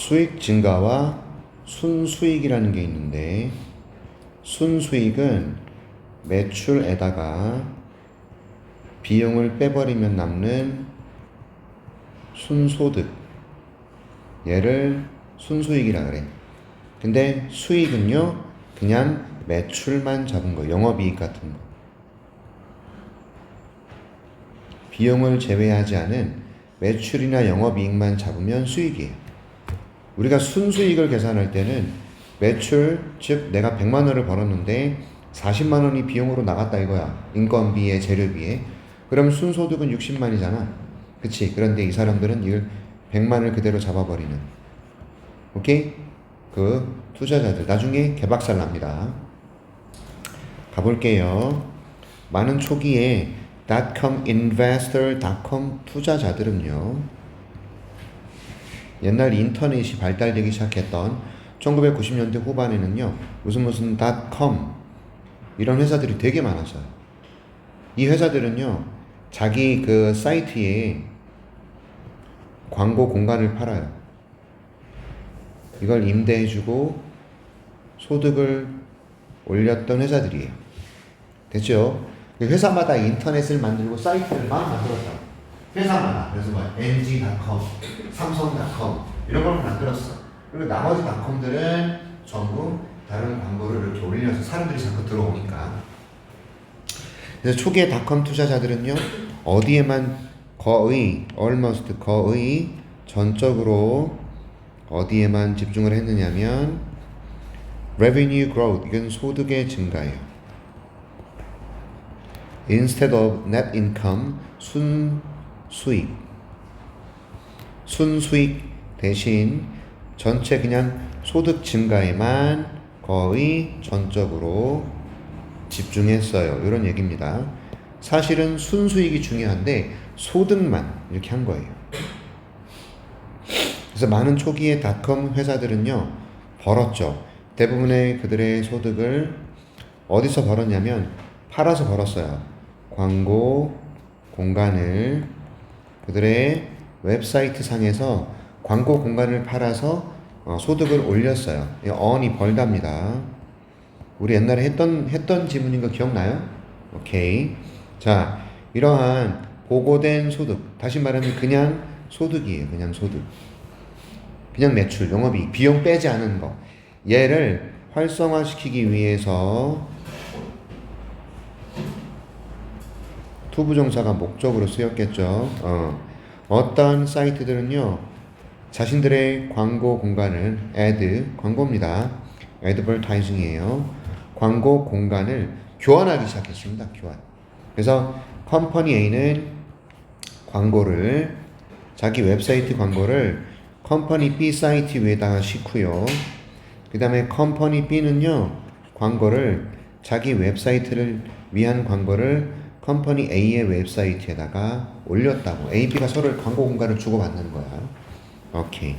수익 증가와 순수익이라는 게 있는데, 순수익은 매출에다가 비용을 빼버리면 남는 순소득, 얘를 순수익이라 그래. 근데 수익은요, 그냥 매출만 잡은 거, 영업이익 같은 거. 비용을 제외하지 않은 매출이나 영업이익만 잡으면 수익이에요. 우리가 순수익을 계산할 때는 매출, 즉 내가 100만 원을 벌었는데 40만 원이 비용으로 나갔다 이거야. 인건비에, 재료비에. 그럼 순소득은 60만이잖아. 그치? 그런데 이 사람들은 이걸 100만을 그대로 잡아버리는. 오케이? 그 투자자들 나중에 개박살 납니다. 가볼게요. 많은 초기에 .com investor, .com 투자자들은요, 옛날 인터넷이 발달되기 시작했던 1990년대 후반에는요, 무슨 .com 이런 회사들이 되게 많았어요. 이 회사들은요, 자기 그 사이트에 광고 공간을 팔아요. 이걸 임대해주고 소득을 올렸던 회사들이에요. 됐죠? 회사마다 인터넷을 만들고 사이트를 막 만들었다. 회사마다. 그래서 뭐 LG.com, 삼성.com 이런 걸 만들었어. 그리고 나머지 닷컴들은 전부 다른 광고를 이렇게 올려서 사람들이 자꾸 들어오니까. 그래서 초기에 닷컴 투자자들은요, 어디에만 almost 거의 전적으로 어디에만 집중을 했느냐면 revenue growth, 이건 소득의 증가예요. instead of net income, 순수익 대신 전체 그냥 소득 증가에만 거의 전적으로 집중했어요. 이런 얘기입니다. 사실은 순수익이 중요한데 소득만 이렇게 한 거예요. 그래서 많은 초기의 닷컴 회사들은요, 벌었죠. 대부분의 그들의 소득을 어디서 벌었냐면 팔아서 벌었어요. 광고 공간을 그들의 웹사이트 상에서 광고 공간을 팔아서 소득을 올렸어요. earn이 벌답니다. 우리 옛날에 했던 지문인 거 기억나요? 오케이. 자, 이러한 보고된 소득, 다시 말하면 그냥 소득이에요. 그냥 소득. 그냥 매출, 영업이익, 비용 빼지 않은 거. 얘를 활성화시키기 위해서 투부정사가 목적으로 쓰였겠죠. 어떤 사이트들은요, 자신들의 광고 공간을 광고입니다. advertising이에요. 광고 공간을 교환하기 시작했습니다. 교환. 그래서 컴퍼니 A는 광고를, 자기 웹사이트 광고를 컴퍼니 B 사이트 위에다가 싣고요. 그 다음에 컴퍼니 B는요, 광고를, 자기 웹사이트를 위한 광고를 컴퍼니 A의 웹사이트에다가 올렸다고. A, B가 서로 광고 공간을 주고받는 거야. 오케이.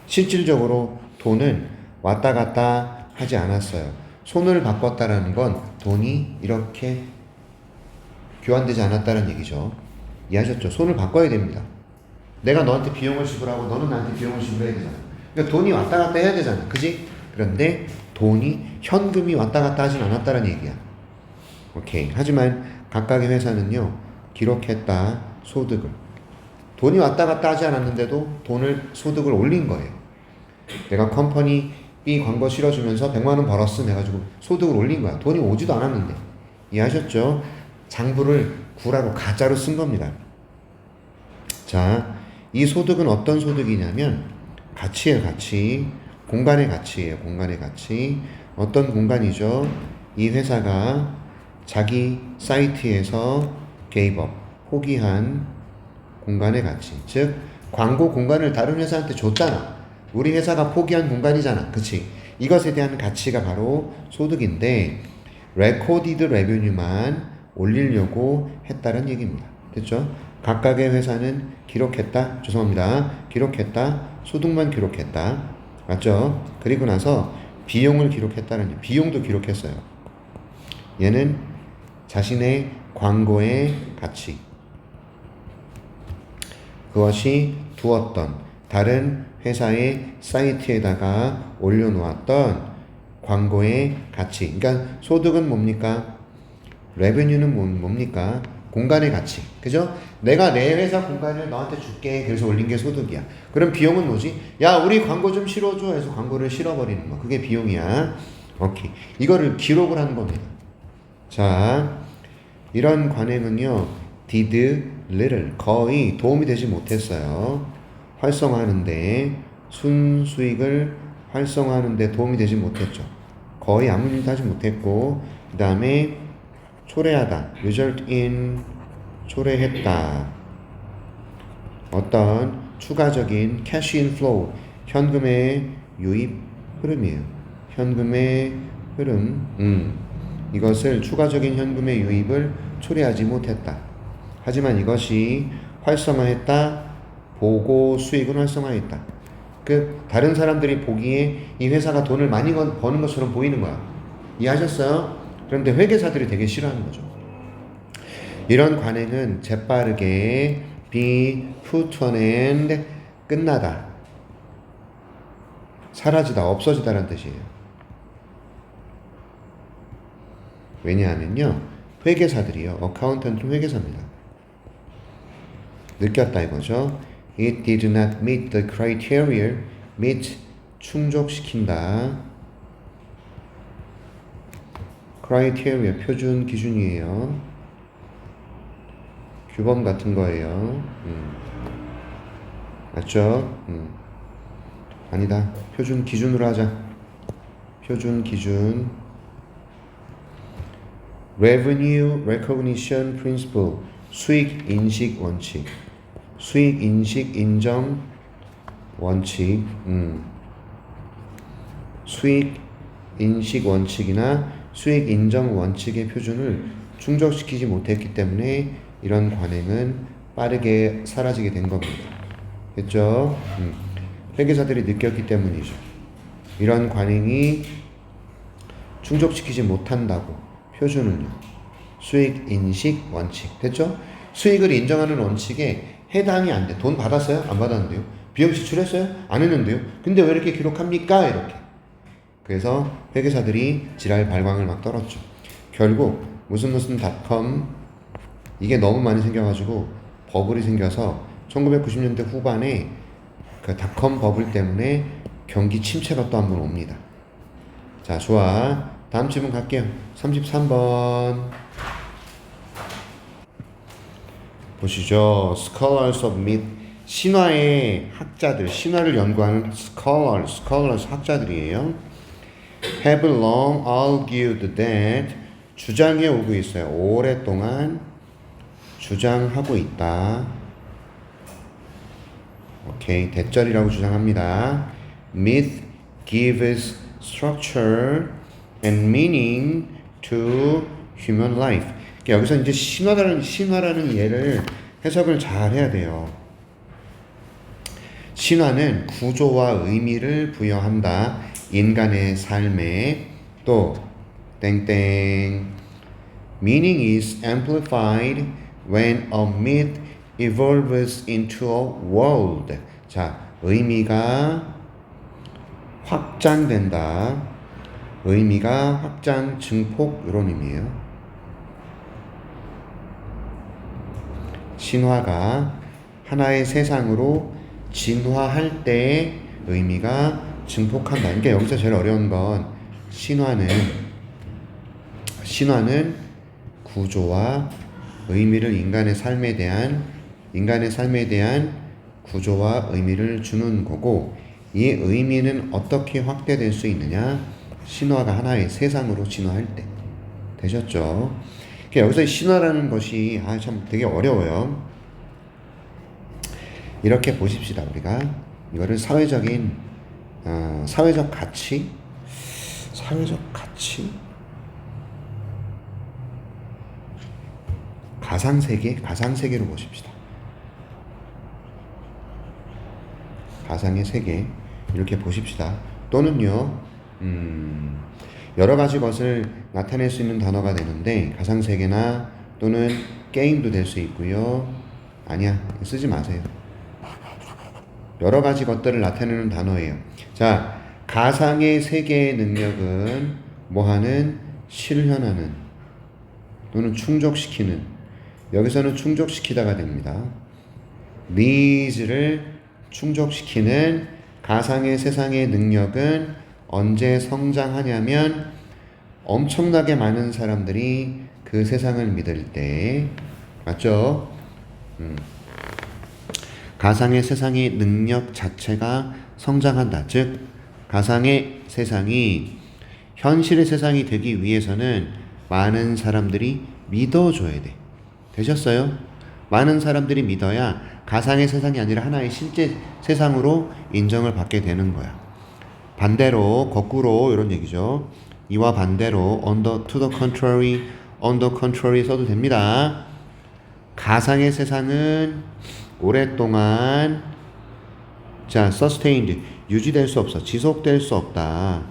실질적으로 돈은 왔다 갔다 하지 않았어요. 손을 바꿨다라는 건 돈이 이렇게 교환되지 않았다는 얘기죠. 이해하셨죠? 손을 바꿔야 됩니다. 내가 너한테 비용을 지불하고 너는 나한테 비용을 지불해야 되잖아. 그러니까 돈이 왔다 갔다 해야 되잖아. 그지? 그런데 현금이 왔다 갔다 하진 않았다는 얘기야. 오케이. 하지만 각각의 회사는요, 기록했다, 소득을. 돈이 왔다 갔다 하지 않았는데도 소득을 올린 거예요. 내가 컴퍼니 B 광고 실어주면서 100만 원 벌었음 해가지고 소득을 올린 거야. 돈이 오지도 않았는데. 이해하셨죠? 장부를 구라로 가짜로 쓴 겁니다. 자, 이 소득은 어떤 소득이냐면 가치예요. 가치. 공간의 가치예요. 공간의 가치. 어떤 공간이죠? 이 회사가 자기 사이트에서 포기한 공간의 가치. 즉 광고 공간을 다른 회사한테 줬잖아. 우리 회사가 포기한 공간이잖아. 그치? 이것에 대한 가치가 바로 소득인데 recorded revenue만 올리려고 했다는 얘기입니다. 됐죠? 각각의 회사는 기록했다. 소득만 기록했다. 맞죠? 그리고 나서 비용을 기록했다는, 비용도 기록했어요. 얘는 자신의 광고의 가치, 그것이 두었던 다른 회사의 사이트에다가 올려놓았던 광고의 가치. 그러니까 소득은 뭡니까? 레베뉴는 뭡니까? 공간의 가치. 그죠? 내가 내 회사 공간을 너한테 줄게. 그래서 올린 게 소득이야. 그럼 비용은 뭐지? 야, 우리 광고 좀 실어줘. 해서 광고를 실어버리는 거. 그게 비용이야. 오케이. 이거를 기록을 하는 겁니다. 자, 이런 관행은요, did little. 거의 도움이 되지 못했어요. 활성화하는데, 순수익을 활성화하는데 도움이 되지 못했죠. 거의 아무 일도 하지 못했고, 그 다음에 초래하다, result in, 초래했다. 어떤 추가적인 cash inflow, 현금의 유입 흐름이에요. 현금의 흐름, 이것을 추가적인 현금의 유입을 초래하지 못했다. 하지만 이것이 활성화했다. 보고 수익은 활성화했다. 그 다른 사람들이 보기에 이 회사가 돈을 많이 버는 것처럼 보이는 거야. 이해하셨어요? 그런데 회계사들이 되게 싫어하는 거죠. 이런 관행은 재빠르게 be put an end, 끝나다, 사라지다, 없어지다라는 뜻이에요. 왜냐하면요, 회계사들이요, 어카운턴트는 회계사입니다. 느꼈다 이거죠. It did not meet the criteria. meet, 충족시킨다. criteria, 표준 기준이에요. 규범 같은 거예요. 맞죠? 아니다. 표준 기준으로 하자. 표준 기준. Revenue recognition principle, 수익 인식 원칙. 수익 인식 인정 원칙. 수익 인식 원칙이나 수익 인정 원칙의 표준을 충족시키지 못했기 때문에 이런 관행은 빠르게 사라지게 된 겁니다. 됐죠? 회계사들이 느꼈기 때문이죠. 이런 관행이 충족시키지 못한다고. 표준은요, 수익 인식 원칙. 됐죠? 수익을 인정하는 원칙에 해당이 안 돼. 돈 받았어요? 안 받았는데요? 비용 지출했어요? 안 했는데요? 근데 왜 이렇게 기록합니까? 이렇게. 그래서 회계사들이 지랄 발광을 막 떨었죠. 결국 무슨 닷컴, 이게 너무 많이 생겨가지고 버블이 생겨서 1990년대 후반에 그 닷컴 버블 때문에 경기 침체가 또 한 번 옵니다. 자, 좋아. 다음 질문 갈게요. 33번 보시죠. Scholars of myth, 신화의 학자들, 신화를 연구하는 scholars 학자들이에요. Have long argued that, 주장해 오고 있어요. 오랫동안 주장하고 있다. 오케이, 대절이라고 주장합니다. Myth gives structure and meaning to human life. 여기서 이제 신화라는 예를 해석을 잘 해야 돼요. 신화는 구조와 의미를 부여한다. 인간의 삶에. 또 땡땡. Meaning is amplified when a myth evolves into a world. 자, 의미가 확장된다. 의미가 확장, 증폭, 이런 의미예요. 신화가 하나의 세상으로 진화할 때 의미가 증폭한다. 그러니까 여기서 제일 어려운 건 신화는 구조와 의미를 인간의 삶에 대한 구조와 의미를 주는 거고, 이 의미는 어떻게 확대될 수 있느냐? 신화가 하나의 세상으로 진화할 때. 되셨죠? 여기서 신화라는 것이 참 되게 어려워요. 이렇게 보십시다. 우리가 이거를 사회적 가치, 가상세계로 보십시다. 가상의 세계, 이렇게 보십시다. 또는요, 여러 가지 것을 나타낼 수 있는 단어가 되는데, 가상세계나 또는 게임도 될 수 있고요. 아니야, 쓰지 마세요. 여러 가지 것들을 나타내는 단어예요. 자, 가상의 세계의 능력은 뭐하는? 실현하는 또는 충족시키는. 여기서는 충족시키다가 됩니다. needs를 충족시키는 가상의 세상의 능력은 언제 성장하냐면 엄청나게 많은 사람들이 그 세상을 믿을 때, 맞죠? 가상의 세상의 능력 자체가 성장한다. 즉, 가상의 세상이 현실의 세상이 되기 위해서는 많은 사람들이 믿어줘야 돼. 되셨어요? 많은 사람들이 믿어야 가상의 세상이 아니라 하나의 실제 세상으로 인정을 받게 되는 거야. 반대로, 거꾸로 이런 얘기죠. 이와 반대로 to the contrary 써도 됩니다. 가상의 세상은 오랫동안 sustained, 유지될 수 없어. 지속될 수 없다.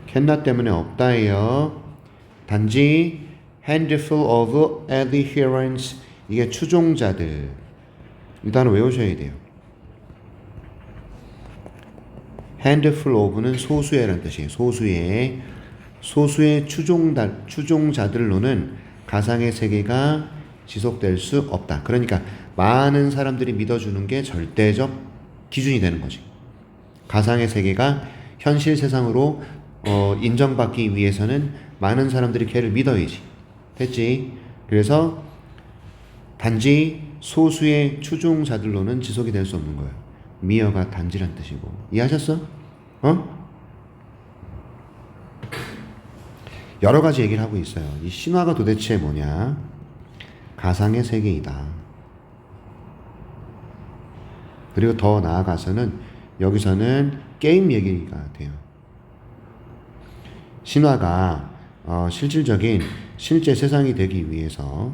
cannot 때문에 없다예요. 단지 handful of adherents, 이게 추종자들. 이 단어 외우셔야 돼요. handful of는 소수의라는 뜻이에요. 소수의 추종자들로는 가상의 세계가 지속될 수 없다. 그러니까 많은 사람들이 믿어주는 게 절대적 기준이 되는 거지. 가상의 세계가 현실 세상으로 인정받기 위해서는 많은 사람들이 걔를 믿어야지. 됐지? 그래서 단지 소수의 추종자들로는 지속이 될 수 없는 거예요. 미어가 단지란 뜻이고. 이해하셨어? 여러 가지 얘기를 하고 있어요. 이 신화가 도대체 뭐냐? 가상의 세계이다. 그리고 더 나아가서는 여기서는 게임 얘기가 돼요. 신화가 실질적인 실제 세상이 되기 위해서,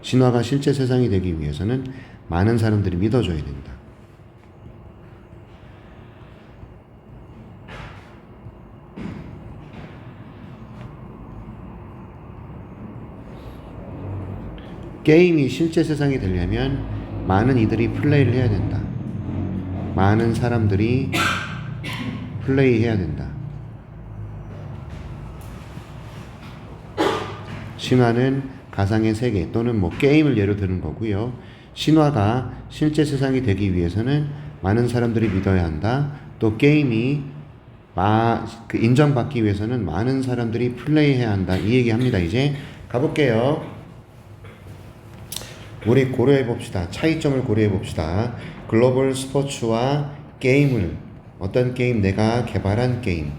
신화가 실제 세상이 되기 위해서는 많은 사람들이 믿어줘야 된다. 게임이 실제 세상이 되려면 많은 이들이 플레이를 해야 된다. 많은 사람들이 플레이해야 된다. 신화는 가상의 세계 또는 뭐 게임을 예로 드는 거고요. 신화가 실제 세상이 되기 위해서는 많은 사람들이 믿어야 한다. 또 게임이 인정받기 위해서는 많은 사람들이 플레이해야 한다. 이 얘기합니다. 이제 가볼게요. 우리 고려해 봅시다. 차이점을 고려해 봅시다. 글로벌 스포츠와 게임을, 어떤 게임? 내가 개발한 게임,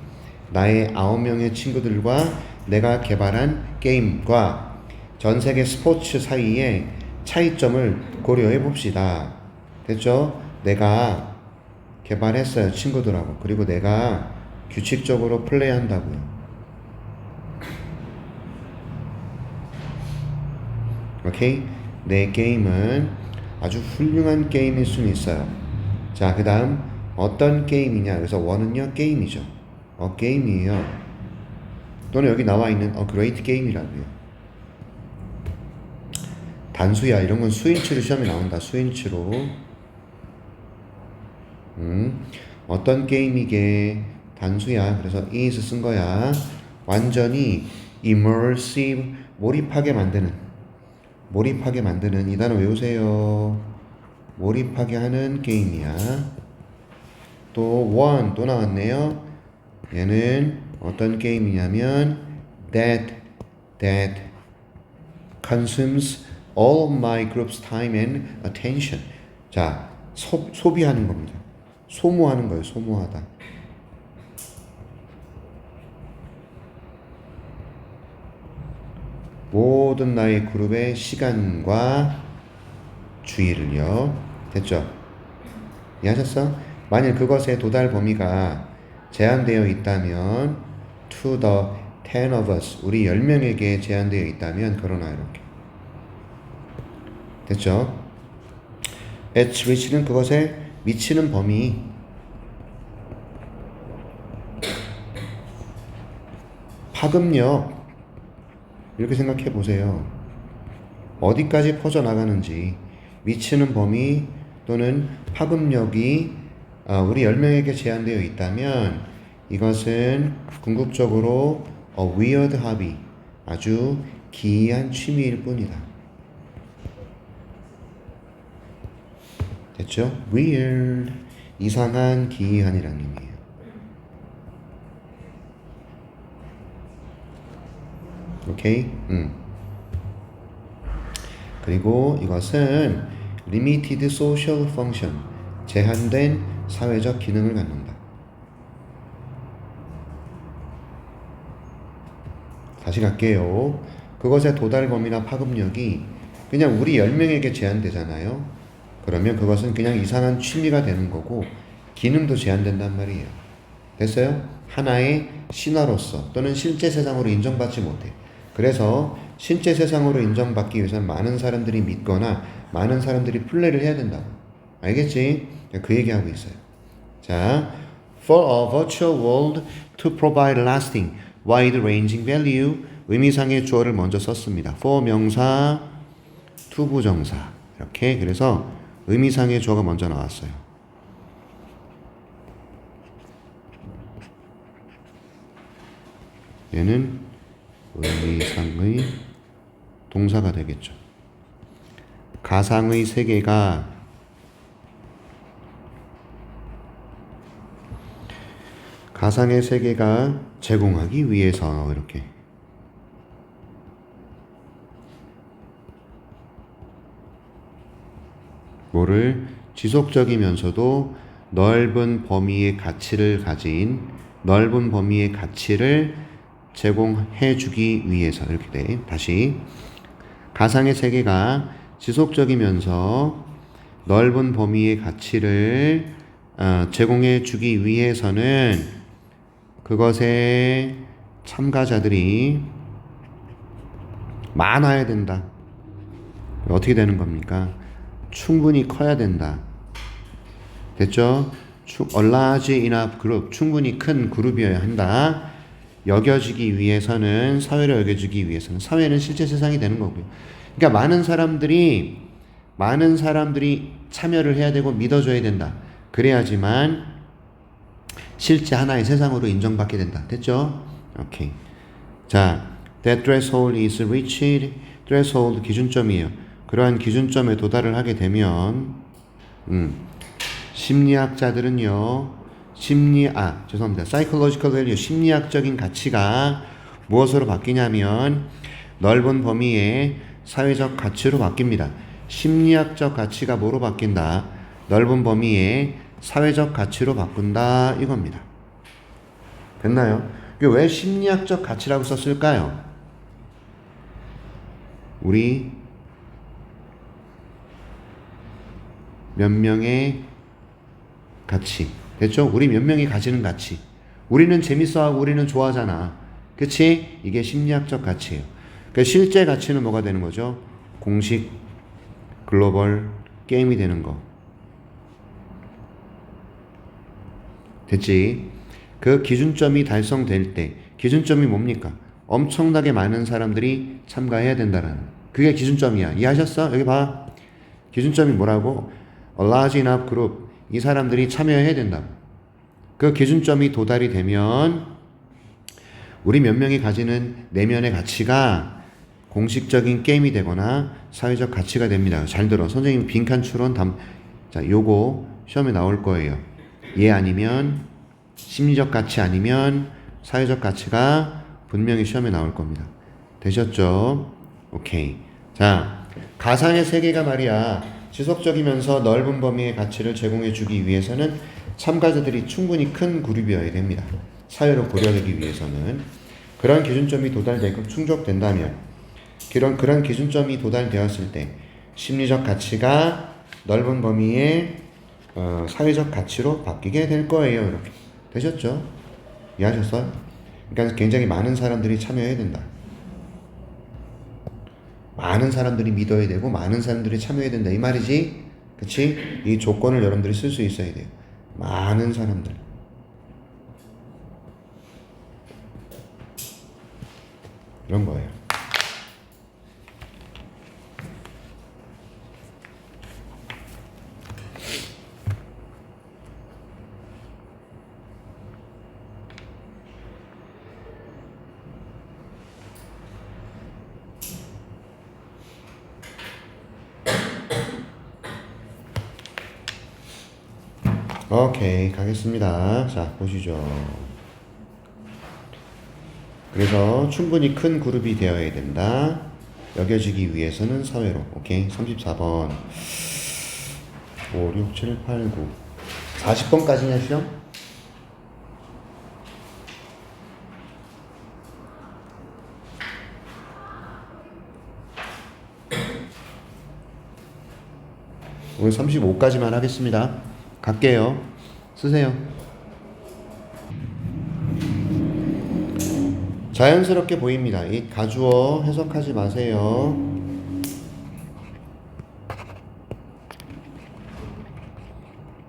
나의 9명의 친구들과 내가 개발한 게임과 전 세계 스포츠 사이의 차이점을 고려해 봅시다. 됐죠? 내가 개발했어요, 친구들하고. 그리고 내가 규칙적으로 플레이한다고요. 오케이? 내 게임은 아주 훌륭한 게임일 수는 있어요. 자, 그 다음 어떤 게임이냐? 그래서 원은요, 게임이죠. 게임이에요. 또는 여기 나와 있는 great game이라고요. 단수야. 이런 건 수인치로 시험에 나온다. 수인치로. 어떤 게임이게? 단수야. 그래서 is 쓴 거야. 완전히 immersive, 몰입하게 만드는 이 단어 외우세요. 몰입하게 하는 게임이야. 또 나왔네요. 얘는 어떤 게임이냐면 that consumes all of my group's time and attention. 자, 소비하는 겁니다. 소모하는 거예요. 소모하다. 모든 나의 그룹의 시간과 주의를요. 됐죠? 이해하셨어? 만일 그것의 도달 범위가 제한되어 있다면 to the 10 of us, 우리 10명에게 제한되어 있다면 그러나 이렇게. 됐죠? at reach는 그것에 미치는 범위. 파급력. 이렇게 생각해 보세요. 어디까지 퍼져나가는지, 미치는 범위 또는 파급력이 우리 10명에게 제한되어 있다면 이것은 궁극적으로 weird hobby, 아주 기이한 취미일 뿐이다. 됐죠? weird, 이상한, 기이한이라는 의미예요. 오케이? 그리고 이것은 limited social function, 제한된 사회적 기능을 갖는다. 다시 갈게요. 그것의 도달 범위나 파급력이 그냥 우리 10명에게 제한되잖아요. 그러면 그것은 그냥 이상한 취미가 되는 거고 기능도 제한된단 말이에요. 됐어요? 하나의 신화로서 또는 실제 세상으로 인정받지 못해. 그래서 실제 세상으로 인정받기 위해서는 많은 사람들이 믿거나 많은 사람들이 플레이를 해야 된다고. 알겠지? 그 얘기하고 있어요. 자, for a virtual world to provide lasting, wide-ranging value, 의미상의 주어를 먼저 썼습니다. for 명사, to 부정사. 이렇게. 그래서 의미상의 주어가 먼저 나왔어요. 얘는 의미상의 동사가 되겠죠. 가상의 세계가 가상의 세계가 제공하기 위해서 이렇게 뭐를 지속적이면서도 넓은 범위의 가치를 가진 넓은 범위의 가치를 제공해 주기 위해서 이렇게 돼. 다시 가상의 세계가 지속적이면서 넓은 범위의 가치를 제공해 주기 위해서는 그것의 참가자들이 많아야 된다. 어떻게 되는 겁니까? 충분히 커야 된다. 됐죠? A large enough group, 충분히 큰 그룹이어야 한다. 여겨지기 위해서는, 사회로 여겨지기 위해서는, 사회는 실제 세상이 되는 거고요. 그러니까 많은 사람들이 참여를 해야 되고 믿어줘야 된다. 그래야지만 실제 하나의 세상으로 인정받게 된다. 됐죠? 오케이. 자, that threshold is reached. threshold 기준점이에요. 그러한 기준점에 도달을 하게 되면 심리학자들은요. 죄송합니다. psychological value, 심리학적인 가치가 무엇으로 바뀌냐면 넓은 범위의 사회적 가치로 바뀝니다. 심리학적 가치가 뭐로 바뀐다? 넓은 범위의 사회적 가치로 바꾼다 이겁니다. 됐나요? 이게 왜 심리학적 가치라고 썼을까요? 우리 몇 명의 가치. 됐죠? 우리 몇 명이 가지는 가치. 우리는 재밌어하고 우리는 좋아하잖아. 그치? 이게 심리학적 가치예요. 그러니까 실제 가치는 뭐가 되는 거죠? 공식, 글로벌, 게임이 되는 거. 됐지? 그 기준점이 달성될 때, 기준점이 뭡니까? 엄청나게 많은 사람들이 참가해야 된다라는. 그게 기준점이야. 이해하셨어? 여기 봐. 기준점이 뭐라고? A large enough group. 이 사람들이 참여해야 된다고. 그 기준점이 도달이 되면 우리 몇 명이 가지는 내면의 가치가 공식적인 게임이 되거나 사회적 가치가 됩니다. 잘 들어. 선생님 빈칸 추론 자, 요거 시험에 나올 거예요. 얘 아니면 심리적 가치 아니면 사회적 가치가 분명히 시험에 나올 겁니다. 되셨죠? 오케이. 자, 가상의 세계가 말이야. 지속적이면서 넓은 범위의 가치를 제공해 주기 위해서는 참가자들이 충분히 큰 그룹이어야 됩니다. 사회로 고려되기 위해서는. 그런 기준점이 도달되고 충족된다면 그런 기준점이 도달되었을 때 심리적 가치가 넓은 범위의 사회적 가치로 바뀌게 될 거예요. 이렇게. 되셨죠? 이해하셨어요? 그러니까 굉장히 많은 사람들이 참여해야 된다. 많은 사람들이 믿어야 되고 많은 사람들이 참여해야 된다 이 말이지. 그치? 이 조건을 여러분들이 쓸 수 있어야 돼요. 많은 사람들. 이런 거예요. 오케이, 가겠습니다. 자, 보시죠. 그래서 충분히 큰 그룹이 되어야 된다. 여겨지기 위해서는 사회로. 오케이, 34번. 5, 6, 7, 8, 9. 40번까지냐, 시험? 오늘 35까지만 하겠습니다. 갈게요. 쓰세요. 자연스럽게 보입니다. 이 가주어 해석하지 마세요.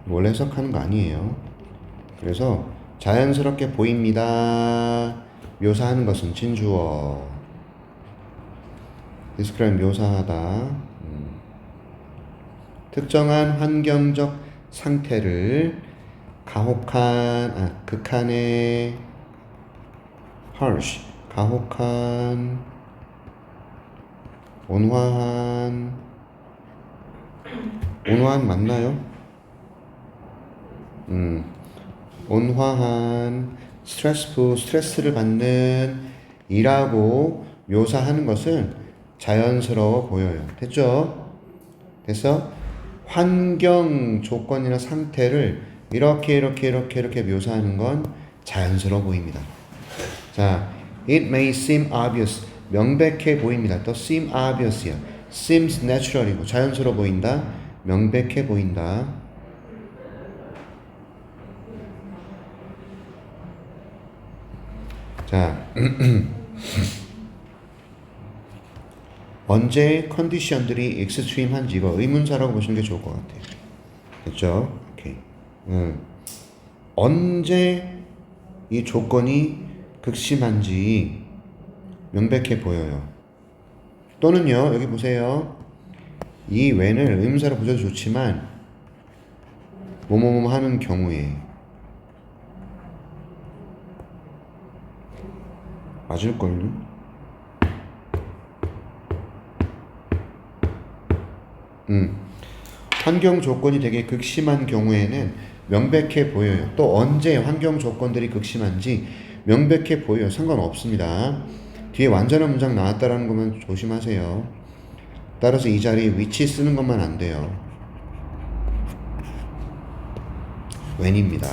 원래 해석하는 거 아니에요. 그래서 자연스럽게 보입니다. 묘사하는 것은 진주어. describe 묘사하다. 특정한 환경적 상태를 극한의 harsh, 가혹한, 온화한 맞나요? 온화한, 스트레스를 받는 이라고 묘사하는 것은 자연스러워 보여요. 됐죠? 됐어? 환경 조건이나 상태를 이렇게 묘사하는 건 자연스러워 보입니다. 자, it may seem obvious. 명백해 보입니다. 또 seem obvious야. seems natural이고 자연스러워 보인다. 명백해 보인다. 자, 언제 컨디션들이 익스트림한지 이거 의문사라고 보시는 게 좋을 것 같아요. 됐죠? 오케이. 언제 이 조건이 극심한지 명백해 보여요. 또는요, 여기 보세요. 이 when을 의문사로 붙여도 좋지만 뭐뭐뭐 하는 경우에 맞을걸요? 환경 조건이 되게 극심한 경우에는 명백해 보여요. 또 언제 환경 조건들이 극심한지 명백해 보여요. 상관없습니다. 뒤에 완전한 문장 나왔다라는 것만 조심하세요. 따라서 이 자리에 위치 쓰는 것만 안 돼요. when입니다.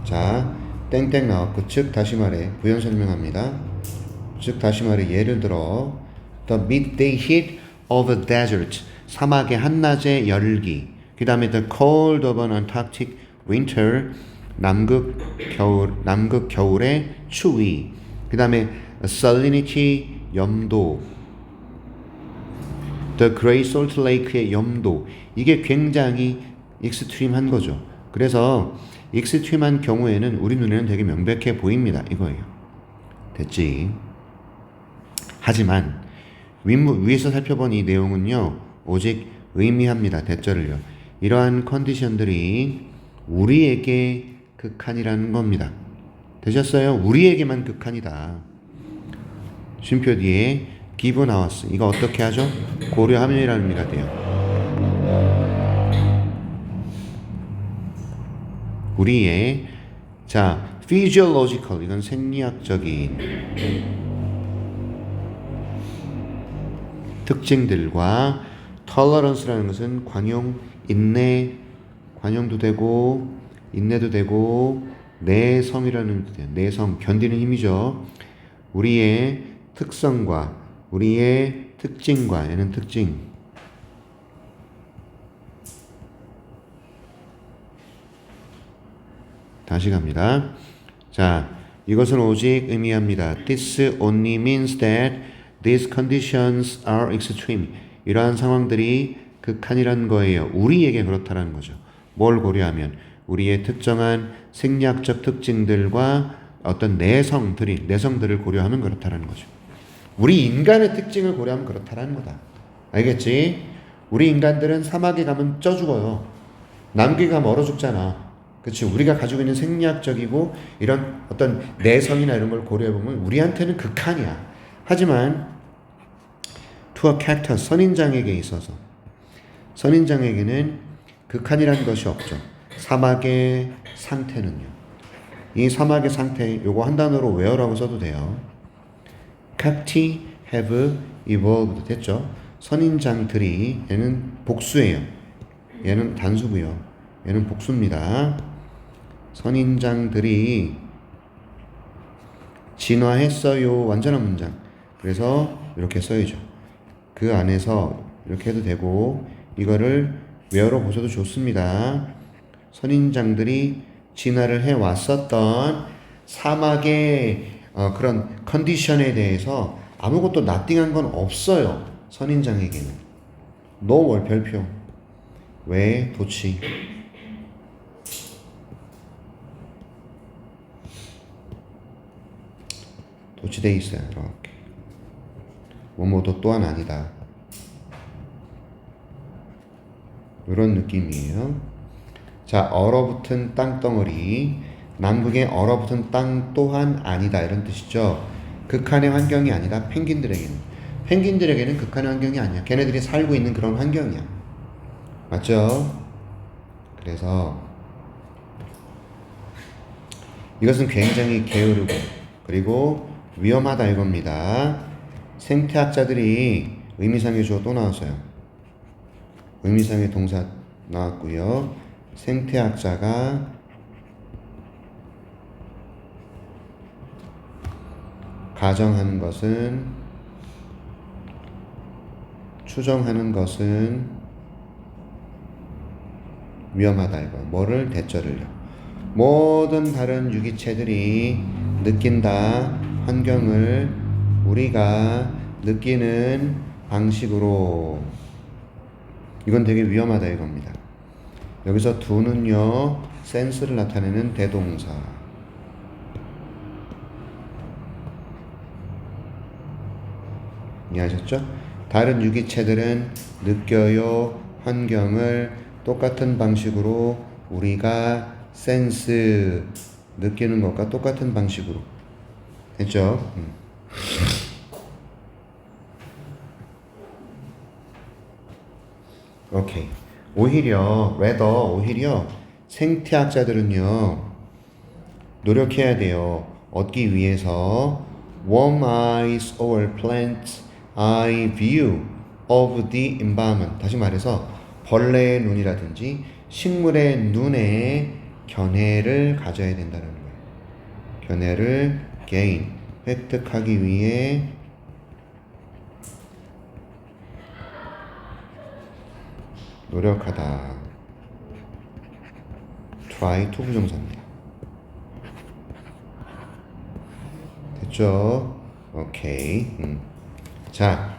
자, 땡땡 나왔고, 즉 다시 말해 부연 설명합니다. 즉 다시 말해 예를 들어 the midday heat of a desert, 사막의 한낮의 열기. 그 다음에 the cold of an Antarctic winter, 남극 겨울의 추위. 그 다음에 salinity, 염도. the Great Salt Lake의 염도. 이게 굉장히 익스트림한 거죠. 그래서 익스트림한 경우에는 우리 눈에는 되게 명백해 보입니다. 이거예요. 됐지? 하지만 위에서 살펴본 이 내용은요, 오직 의미합니다. 대절을요. 이러한 컨디션들이 우리에게 극한이라는 겁니다. 되셨어요? 우리에게만 극한이다. 쉼표 뒤에 give 나왔어. 이거 어떻게 하죠? 고려하면이라는 의미가 돼요. 우리의 자, physiological, 이건 생리학적인 특징들과 tolerance라는 것은 관용, 인내, 관용도 되고 인내도 되고 내성이라는 의미도 돼요. 내성, 견디는 힘이죠. 우리의 특성과 우리의 특징과 얘는 특징. 다시 갑니다. 자, 이것은 오직 의미합니다. This only means that these conditions are extreme. 이러한 상황들이 극한이라는 거예요. 우리에게 그렇다는 거죠. 뭘 고려하면 우리의 특정한 생리학적 특징들과 어떤 내성들을 고려하면 그렇다는 거죠. 우리 인간의 특징을 고려하면 그렇다는 거다. 알겠지? 우리 인간들은 사막에 가면 쪄 죽어요. 남극에 가면 얼어 죽잖아. 그치? 우리가 가지고 있는 생리학적이고 이런 어떤 내성이나 이런 걸 고려해보면 우리한테는 극한이야. 하지만 to a cactus, 선인장에게 있어서 선인장에게는 극한이라는 것이 없죠. 사막의 상태는요. 이 사막의 상태 요거 한 단어로 where라고 써도 돼요. capti have evolved 됐죠. 선인장들이 얘는 복수예요. 얘는 단수고요. 얘는 복수입니다. 선인장들이 진화했어요. 완전한 문장. 그래서 이렇게 써야죠. 그 안에서 이렇게 해도 되고 이거를 where로 보셔도 좋습니다. 선인장들이 진화를 해왔었던 사막의 그런 컨디션에 대해서 아무것도 나띵한 건 없어요. 선인장에게는. 노월 별표. 왜 도치. 도치돼 있어요. 이렇게. 뭐뭐도 또한 아니다. 이런 느낌이에요. 자, 얼어붙은 땅덩어리. 남극의 얼어붙은 땅 또한 아니다. 이런 뜻이죠. 극한의 환경이 아니다. 펭귄들에게는 극한의 환경이 아니야. 걔네들이 살고 있는 그런 환경이야. 맞죠? 그래서 이것은 굉장히 게으르고 그리고 위험하다 이겁니다. 생태학자들이 의미상의 주어 또 나왔어요. 의미상의 동사 나왔고요. 생태학자가 가정하는 것은 추정하는 것은 위험하다 이거. 뭐를 대절을요. 모든 다른 유기체들이 느낀다. 환경을 우리가 느끼는 방식으로. 이건 되게 위험하다 이겁니다. 여기서 do는요. sense를 나타내는 대동사. 이해하셨죠? 다른 유기체들은 느껴요. 환경을 똑같은 방식으로 우리가 sense 느끼는 것과 똑같은 방식으로. 됐죠? 오케이. 오히려 생태학자들은요 노력해야 돼요. 얻기 위해서 warm eyes over plants eye view of the environment. 다시 말해서 벌레의 눈이라든지 식물의 눈에 견해를 가져야 된다는 거예요. 견해를 gain 획득하기 위해 노력하다. try to 부정사입니다. 됐죠? 오케이. 자,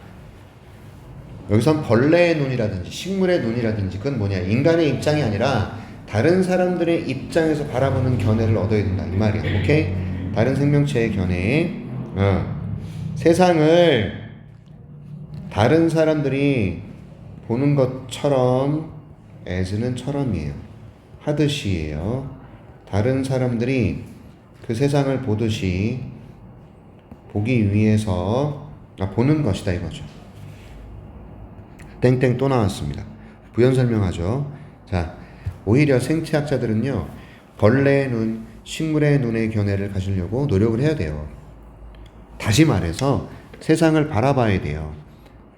여기선 벌레의 눈이라든지 식물의 눈이라든지 그건 뭐냐? 인간의 입장이 아니라 다른 사람들의 입장에서 바라보는 견해를 얻어야 된다 이 말이야. 오케이? 다른 생명체의 견해. 세상을 다른 사람들이 보는 것처럼 as는 처럼이에요. 하듯이에요. 다른 사람들이 그 세상을 보듯이 보기 위해서 보는 것이다 이거죠. 땡땡 또 나왔습니다. 부연 설명하죠. 자, 오히려 생태학자들은요 벌레의 눈, 식물의 눈의 견해를 가지려고 노력을 해야 돼요. 다시 말해서 세상을 바라봐야 돼요.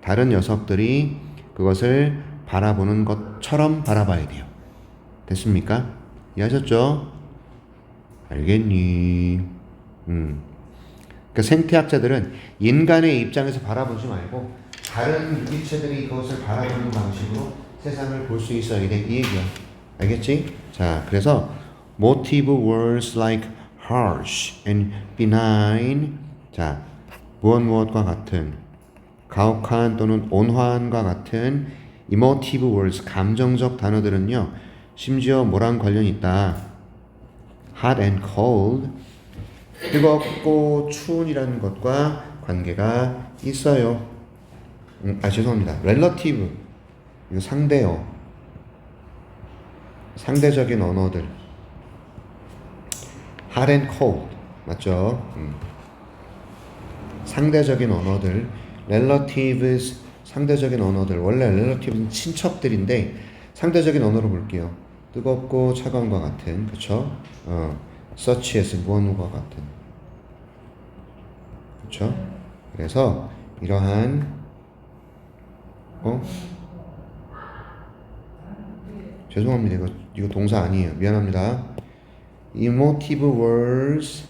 다른 녀석들이 그것을 바라보는 것처럼 바라봐야 돼요. 됐습니까? 이해하셨죠? 알겠니? 그러니까 생태학자들은 인간의 입장에서 바라보지 말고 다른 유기체들이 그것을 바라보는 방식으로 세상을 볼 수 있어야 돼. 이 얘기야. 알겠지? 자, 그래서 motive words like harsh and benign. 자, 무엇과 같은 가혹한 또는 온화함과 같은 emotive words, 감정적 단어들은요. 심지어 뭐랑 관련이 있다. hot and cold, 뜨겁고 추운이라는 것과 관계가 있어요. 죄송합니다. relative, 이거 상대요. 상대적인 언어들. hot and cold, 맞죠? 상대적인 언어들. relatives, 상대적인 언어들. 원래 relative는 친척들인데 상대적인 언어로 볼게요. 뜨겁고 차가움과 같은, 그쵸? such as 무언과 같은, 그쵸? 그래서 이러한 죄송합니다. 이거 동사 아니에요. 미안합니다. emotive words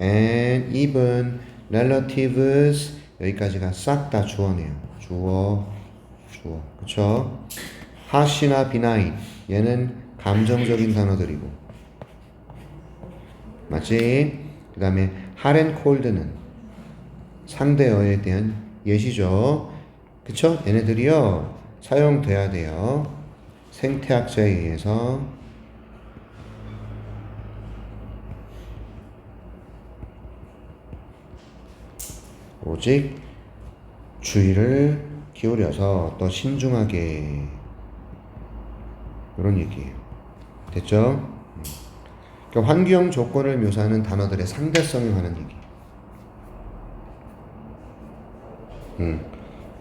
and even relatives 여기까지가 싹 다 주어네요. 주어. 그쵸? harsh나 benign 얘는 감정적인 단어들이고 맞지? 그 다음에 hot and cold는 상대어에 대한 예시죠. 그쵸? 얘네들이요 사용돼야 돼요. 생태학자에 의해서 오직 주의를 기울여서 더 신중하게 이런 얘기예요. 됐죠? 그러니까 환경 조건을 묘사하는 단어들의 상대성에 관한 얘기.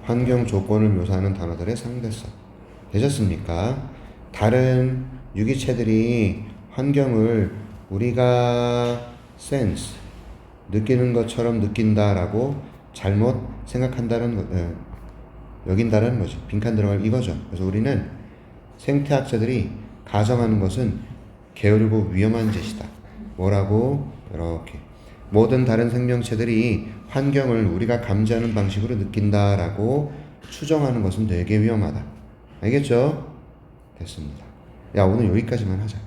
환경 조건을 묘사하는 단어들의 상대성. 되셨습니까? 다른 유기체들이 환경을 우리가 sense, 느끼는 것처럼 느낀다라고 잘못 생각한다는 여긴다는 거지. 빈칸 들어갈 이거죠. 그래서 우리는 생태학자들이 가정하는 것은 게으르고 위험한 짓이다. 뭐라고? 이렇게 모든 다른 생명체들이 환경을 우리가 감지하는 방식으로 느낀다라고 추정하는 것은 되게 위험하다. 알겠죠? 됐습니다. 야, 오늘 여기까지만 하자.